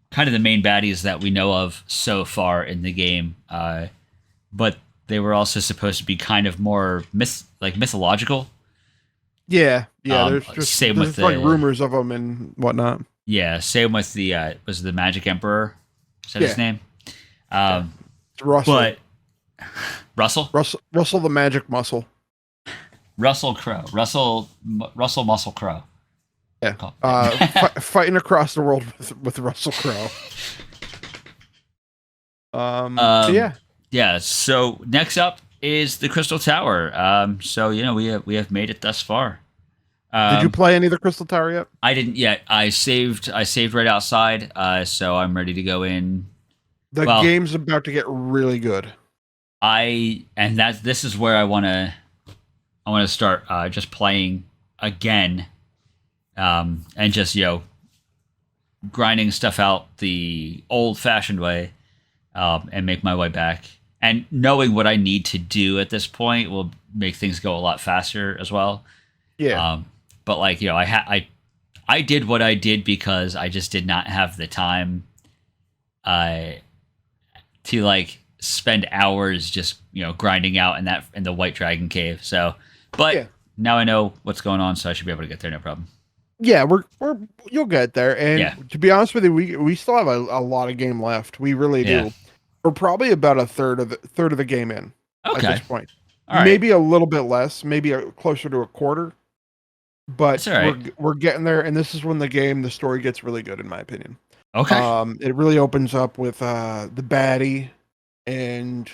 kind of the main baddies that we know of so far in the game. But they were also supposed to be kind of more mythological. Yeah. Same there's with like the rumors of them and whatnot. yeah, same with the was the Magic Emperor. Is that his Yeah. name? It's Russell. But Russell Russell the Magic Muscle. Russell Crowe, Russell Muscle Crowe. Yeah. Cool. Fighting across the world with Russell Crowe. Yeah. Yeah. So next up is the Crystal Tower. So we have made it thus far. Did you play any of the Crystal Tower yet? I didn't yet. I saved right outside. So I'm ready to go in. The game's about to get really good. This is where I want to start just playing again, and just grinding stuff out the old-fashioned way, and make my way back. And knowing what I need to do at this point will make things go a lot faster as well. Yeah. But I did what I did because I just did not have the time to spend hours just grinding out in the White Dragon Cave. So, but now I know what's going on, so I should be able to get there, no problem. Yeah, you'll get there. And to be honest with you, we still have a lot of game left. We really do. Yeah. We're probably about a third of the game in at Okay. this point. All right. Maybe a little bit less, maybe closer to a quarter. But That's all right. we're getting there, and this is when the story gets really good, in my opinion. Okay. It really opens up with the baddie, and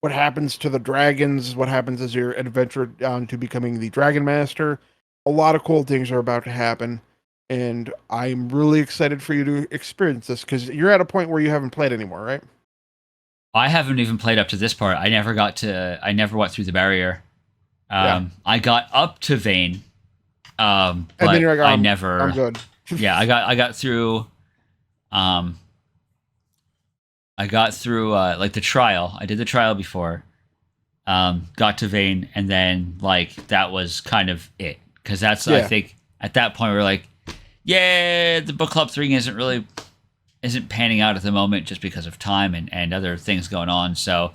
what happens to the dragons, what happens as your adventure on to becoming the Dragon Master. A lot of cool things are about to happen, and I'm really excited for you to experience this because you're at a point where you haven't played anymore, right? I haven't even played up to this part. I never went through the barrier. I got up to Vane. But and then you're like, I never. I'm good. Yeah, I got through. I got through the trial. I did the trial before. Got to Vane, and then that was kind of it, because that's I think at that point we we're like, yeah, the book club thing isn't panning out at the moment just because of time and other things going on. So,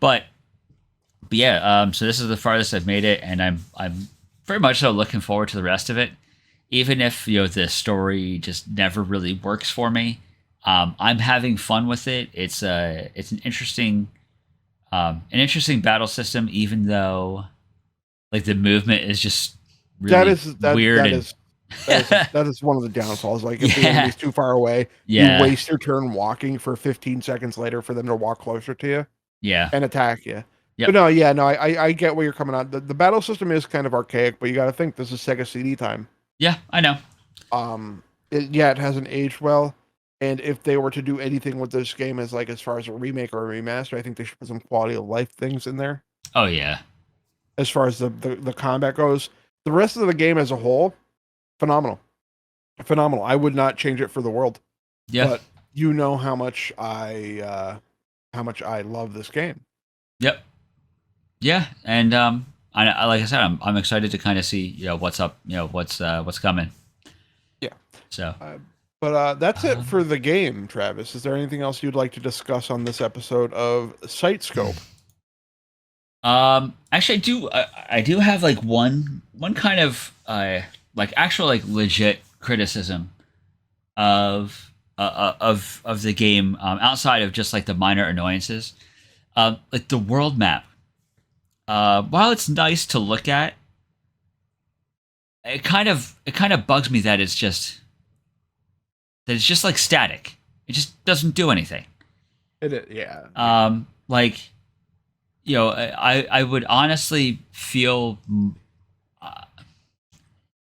but yeah. So this is the farthest I've made it, and I'm very much so looking forward to the rest of it, even if the story just never really works for me. I'm having fun with it. It's an interesting battle system, even though the movement is just really weird. That is one of the downfalls. Like if the enemy's too far away, you waste your turn walking for 15 seconds later for them to walk closer to you. Yeah. And attack you. Yep. But no, I get where you're coming on. The battle system is kind of archaic, but you got to think this is Sega CD time. Yeah, I know. It hasn't aged well, and if they were to do anything with this game as far as a remake or a remaster, I think they should put some quality of life things in there. Oh yeah. As far as the combat goes, the rest of the game as a whole, phenomenal. I would not change it for the world. Yeah. But how much I love this game. Yep. Yeah, and I like I said, I'm excited to kind of see what's up, what's coming. Yeah. So But that's it for Um, the game, Travis. Is there anything else you'd like to discuss on this episode of Sitescope? actually, I do have like one kind of like actual like legit criticism of the game, outside of just like the minor annoyances. Like the world map. While it's nice to look at, it kind of bugs me that it's just like static. It just doesn't do anything. Yeah, yeah. Like, I would honestly feel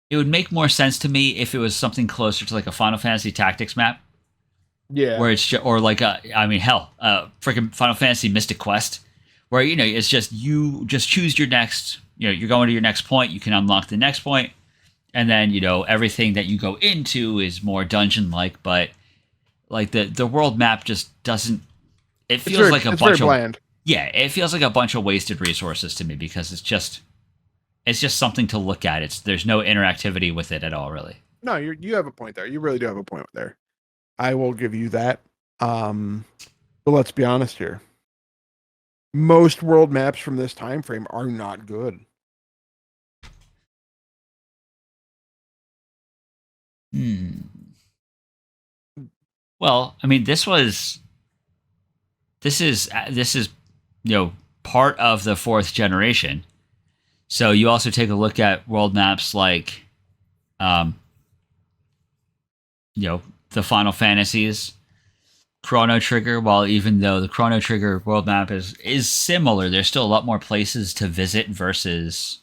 it would make more sense to me if it was something closer to like a Final Fantasy Tactics map, Yeah. where it's just, or like I mean, hell, freaking Final Fantasy Mystic Quest, where it's just you just choose your next, you're going to your next point, you can unlock the next point, and then everything that you go into is more dungeon like, but like the world map just doesn't. It feels like a It's very bunch of bland. yeah, it feels like a bunch of wasted resources to me because it's just something to look at. There's no interactivity with it at all, really. No, you have a point there. You really do have a point there. I will give you that. But let's be honest here. Most world maps from this time frame are not good. Hmm. Well, I mean, this is part of the fourth generation. So you also take a look at world maps like, um, the Final Fantasies, Chrono Trigger. While even though the Chrono Trigger world map is similar, there's still a lot more places to visit versus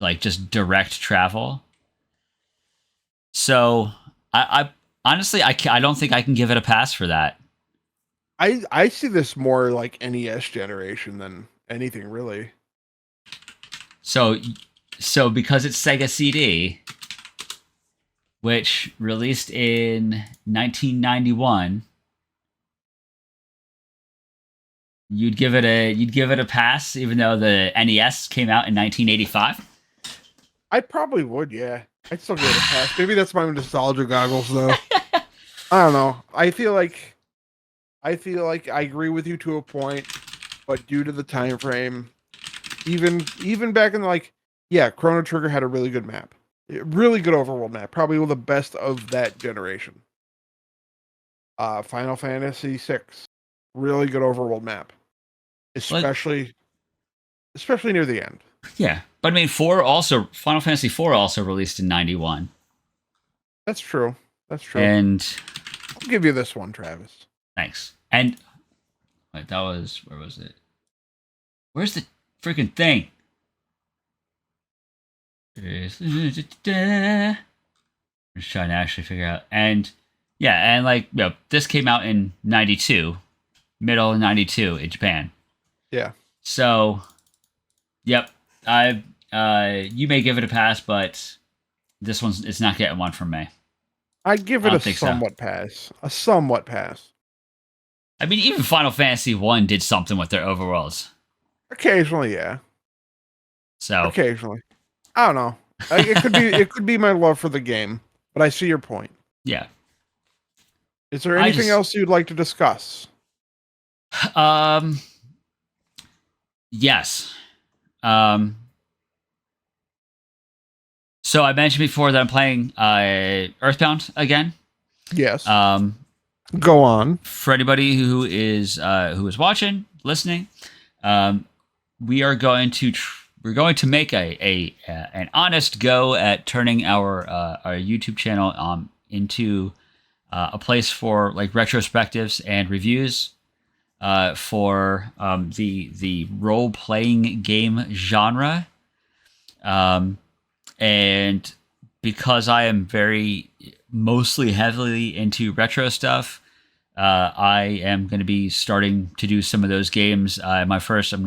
like just direct travel. So I honestly I don't think I can give it a pass for that. I see this more like NES generation than anything really. So because it's Sega CD, which released in 1991, you'd give it a pass, even though the NES came out in 1985. I probably would, yeah. I'd still give it a pass. Maybe that's my nostalgia goggles though. I don't know. I feel like I agree with you to a point, but due to the time frame, even back in like yeah, Chrono Trigger had a really good map. Really good overworld map. Probably one of the best of that generation. Final Fantasy 6. Really good overworld map. But Especially near the end. yeah, but I mean, Final Fantasy 4 also released in 91, That's true. That's true. and I'll give you this one, Travis. thanks. And wait, that was where was it? Where's the freaking thing? I'm just trying to actually figure out. And yeah, and like this came out in '92, middle of '92 in Japan. Yeah. So, yep, I you may give it a pass, but this one's it's not getting one from me. I'd give I it a don't think so. somewhat pass. A somewhat pass. I mean, even Final Fantasy One did something with their overworlds. Occasionally, yeah. So Occasionally. I don't know. It could be my love for the game, but I see your point. yeah, Is there I anything just else you'd like to discuss? um yes. Um, so I mentioned before that I'm playing Earthbound again. Yes. Um, Go on. for anybody who is watching, listening, um, we're going to make an honest go at turning our YouTube channel into a place for like retrospectives and reviews for the role playing game genre. Um, and because I am very mostly heavily into retro stuff, I am going to be starting to do some of those games. I'm going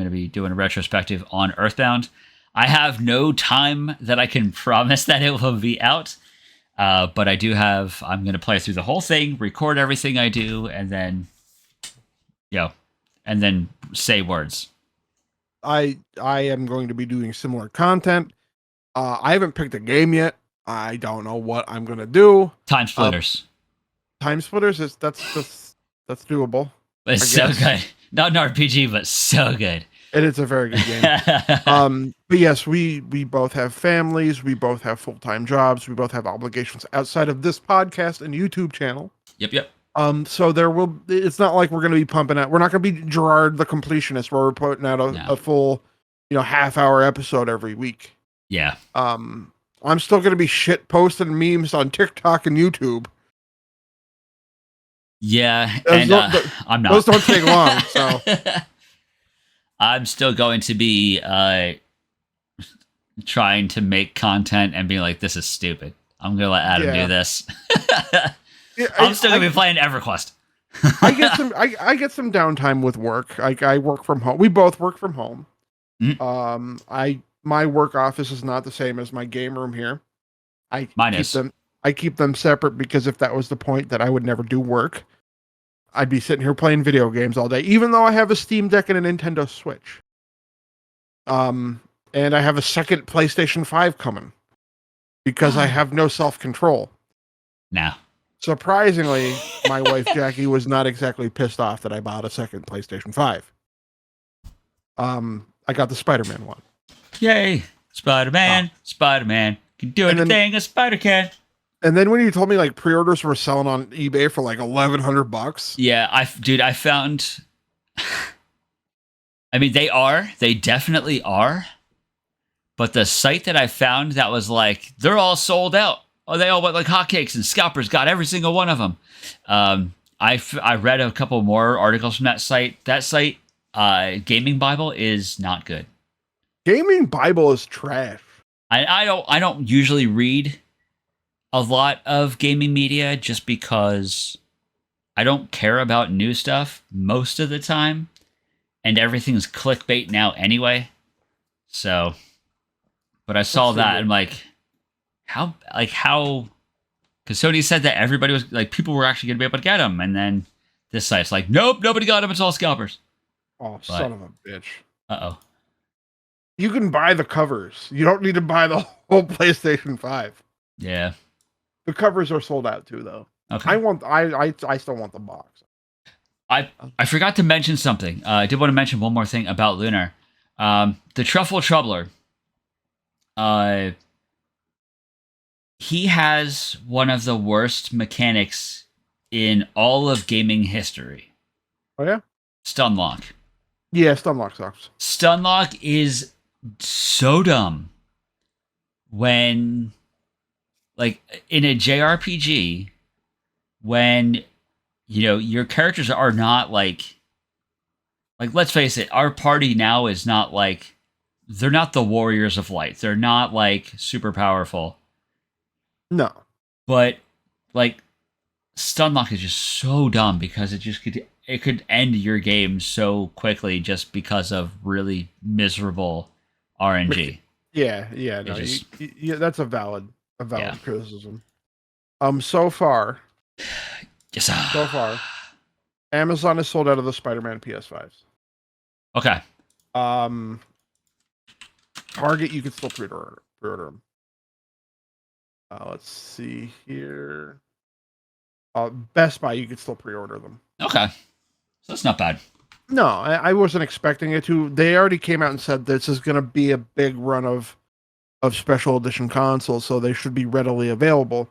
to be doing a retrospective on Earthbound. I have no time that I can promise that it will be out, but I'm going to play through the whole thing, record everything I do, and then, and then say words. I am going to be doing similar content. I haven't picked a game yet. I don't know what I'm gonna do. Time splitters. Time Splitters is that's doable. It's so good. Not an RPG, but so good. And it's a very good game. But yes, we both have families, we both have full-time jobs, we both have obligations outside of this podcast and YouTube channel. Yep. So it's not like we're going to be pumping out. We're not going to be Gerard the Completionist where we're putting out a full, half-hour episode every week. Yeah. I'm still going to be shit posting memes on TikTok and YouTube. Yeah, and I'm not. Those don't take long, so I'm still going to be trying to make content and being like, this is stupid. I'm going to let Adam do this. I'm still going to be playing EverQuest. I get some downtime with work. I work from home. We both work from home. Mm-hmm. My work office is not the same as my game room here. I keep them separate because if that was the point, that I would never do work. I'd be sitting here playing video games all day, even though I have a Steam Deck and a Nintendo Switch. And I have a second PlayStation 5 coming because I have no self-control. Now, surprisingly, my wife Jackie was not exactly pissed off that I bought a second PlayStation 5. I got the Spider-Man one. Yay! Spider-Man can do anything a spider can. And then when you told me like pre-orders were selling on eBay for like $1,100. Yeah, I found. I mean, they definitely are. But the site that I found that was like, they're all sold out. Oh, they all went like hotcakes, and scalpers got every single one of them. I read a couple more articles from that site. That site, Gaming Bible, is not good. Gaming Bible is trash. I don't usually read a lot of gaming media just because I don't care about new stuff most of the time, and everything's clickbait now anyway. So, but I saw that and I'm how, because Sony said that everybody was like, people were actually going to be able to get them, and then this site's like, nope, nobody got them. It's all scalpers. Oh, son of a bitch! Uh-oh. You can buy the covers. You don't need to buy the whole PlayStation 5. Yeah. The covers are sold out too, though. Okay. I still want the box. I forgot to mention something. I did want to mention one more thing about Lunar. The Truffle Troubler. He has one of the worst mechanics in all of gaming history. Oh yeah? Stunlock. Yeah, Stunlock sucks. Stunlock is so dumb when, like, in a JRPG, when, your characters are not like, let's face it, our party now is not like, they're not the Warriors of Light. They're not like super powerful. No. But like, Stunlock is just so dumb because it could end your game so quickly just because of really miserable RNG. Yeah, no, that's a valid criticism. So far, Amazon has sold out of the Spider-Man PS5s. Okay. Target, you can still pre-order them. Let's see here. Best Buy, you could still pre-order them. Okay. So that's not bad. No, I wasn't expecting it to. They already came out and said this is going to be a big run of special edition consoles, so they should be readily available.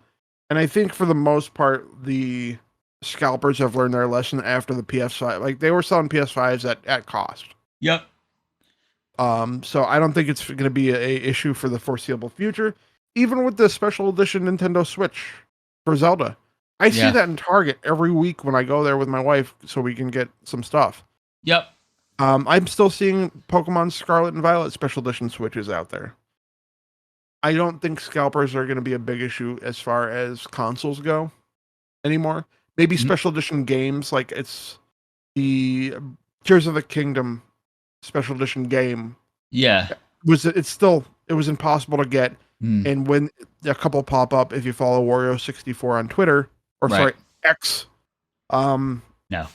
And I think for the most part, the scalpers have learned their lesson after the PS5. Like, they were selling PS5s at cost. Yep. So I don't think it's going to be a issue for the foreseeable future. Even with the special edition Nintendo Switch for Zelda. I see that in Target every week when I go there with my wife so we can get some stuff. Yep. I'm still seeing Pokemon Scarlet and Violet special edition Switches out there. I don't think scalpers are going to be a big issue as far as consoles go anymore. Maybe special edition games, like it's the Tears of the Kingdom special edition game. Yeah. It was impossible to get. And when a couple pop up, if you follow Wario64 on Twitter, X, no.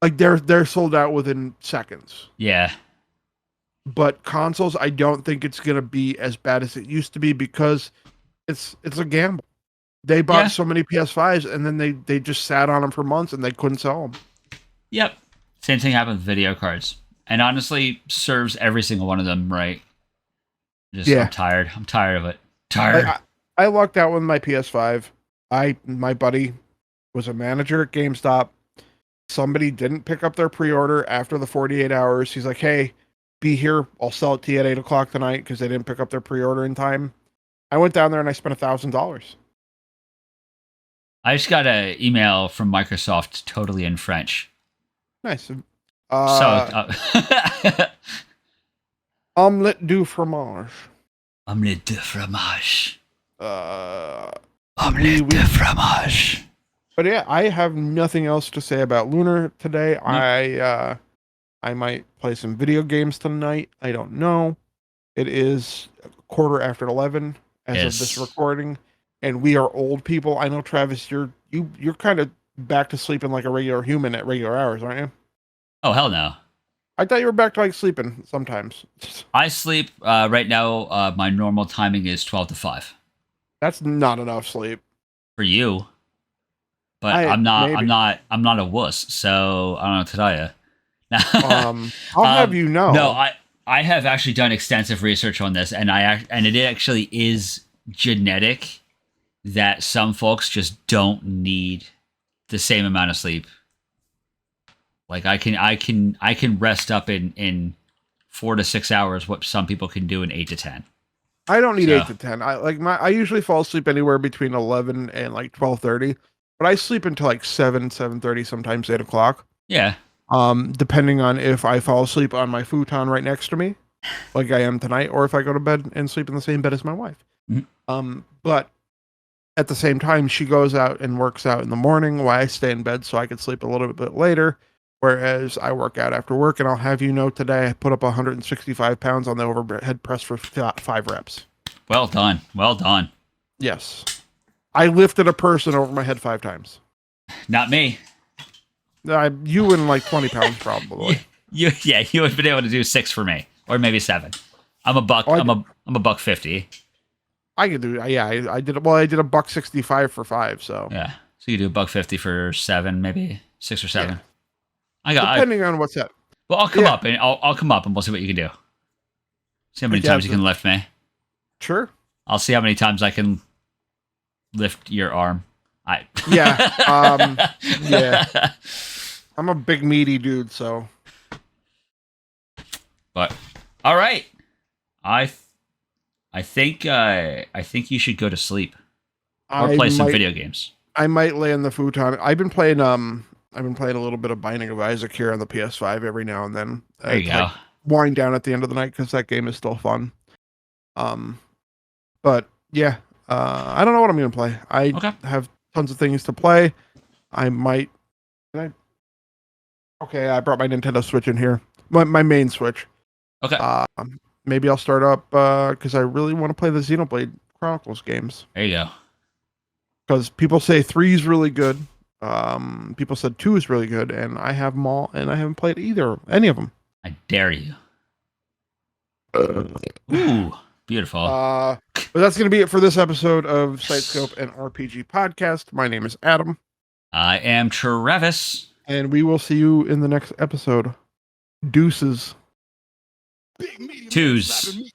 like they're sold out within seconds. Yeah. But consoles, I don't think it's gonna be as bad as it used to be because it's a gamble. They bought Yeah. so many PS5s, and then they just sat on them for months, and they couldn't sell them. Yep. Same thing happened with video cards. And honestly, serves every single one of them right. Just I'm Yeah, tired. I'm tired of it. like Tired. I lucked out with my PS5. My buddy was a manager at GameStop. Somebody didn't pick up their pre-order after the 48 hours. He's like, "Hey, be here. I'll sell it to you at 8 o'clock tonight because they didn't pick up their pre-order in time." I went down there and I spent $1,000. I just got an email from Microsoft totally in French. Nice. So Omelette du fromage. omelette de fromage. Uh, Omelette de fromage. but yeah, I have nothing else to say about Lunar today. Nope. I might play some video games tonight. I don't know. It is 11:15 as of this Yes. recording, and we are old people. I know, Travis, you're kind of back to sleeping like a regular human at regular hours, aren't you? Oh hell no. I thought you were back to like sleeping sometimes. I sleep right now. My normal timing is 12 to 5 That's not enough sleep. for you, but I I'm not. I'm maybe. not. I'm not a wuss. So I don't know what to tell you. I'll have you know. No, I have actually done extensive research on this, and and it actually is genetic that some folks just don't need the same amount of sleep. Like I can rest up in 4 to 6 hours what some people can do in 8 to 10. I don't need So 8 to 10. I usually fall asleep anywhere between 11 and like 12:30, but I sleep until like 7:30, sometimes 8 o'clock. yeah, Depending on if I fall asleep on my futon right next to me, like I am tonight, or if I go to bed and sleep in the same bed as my wife. Mhm. But at the same time, she goes out and works out in the morning while I stay in bed so I could sleep a little bit later. Whereas I work out after work, and I'll have you know today I put up 165 pounds on the overhead press for 5 reps. well done, well done. Yes. I lifted a person over my head 5 times. Not me. You in like 20 pounds probably. You would have been able to do 6 for me, or maybe 7. I'm a buck. Oh, I'm a buck 50. I could do. Yeah, I did. Well, I did a $165 for 5. So Yeah, so you do a buck 50 for 7, maybe 6 or 7. yeah, I depending on what's that. well, I'll come Yeah. up and I'll come up and we'll see what you can do. See how many Yeah, times you can lift me. Sure. I'll see how many times I can lift your arm. Yeah. Yeah. I'm a big meaty dude, so But all right, I think you should go to sleep or I play some might video games. I might lay in the futon. I've been playing a little bit of Binding of Isaac here on the PS5 every now and then. There you To, go. like, wind down at the end of the night because that game is still fun. But yeah, I don't know what I'm gonna play. I Okay. have tons of things to play. I might. Okay, I brought my Nintendo Switch in here. My main Switch. Okay. Maybe I'll start up because I really want to play the Xenoblade Chronicles games. There you go. Because people say 3 is really good. People said 2 is really good, and I have them all, and I haven't played any of them. I dare you. Ooh, beautiful. But that's going to be it for this episode of Sitescope and RPG Podcast. My name is Adam, I am Travis. and we will see you in the next episode. Deuces. Twos.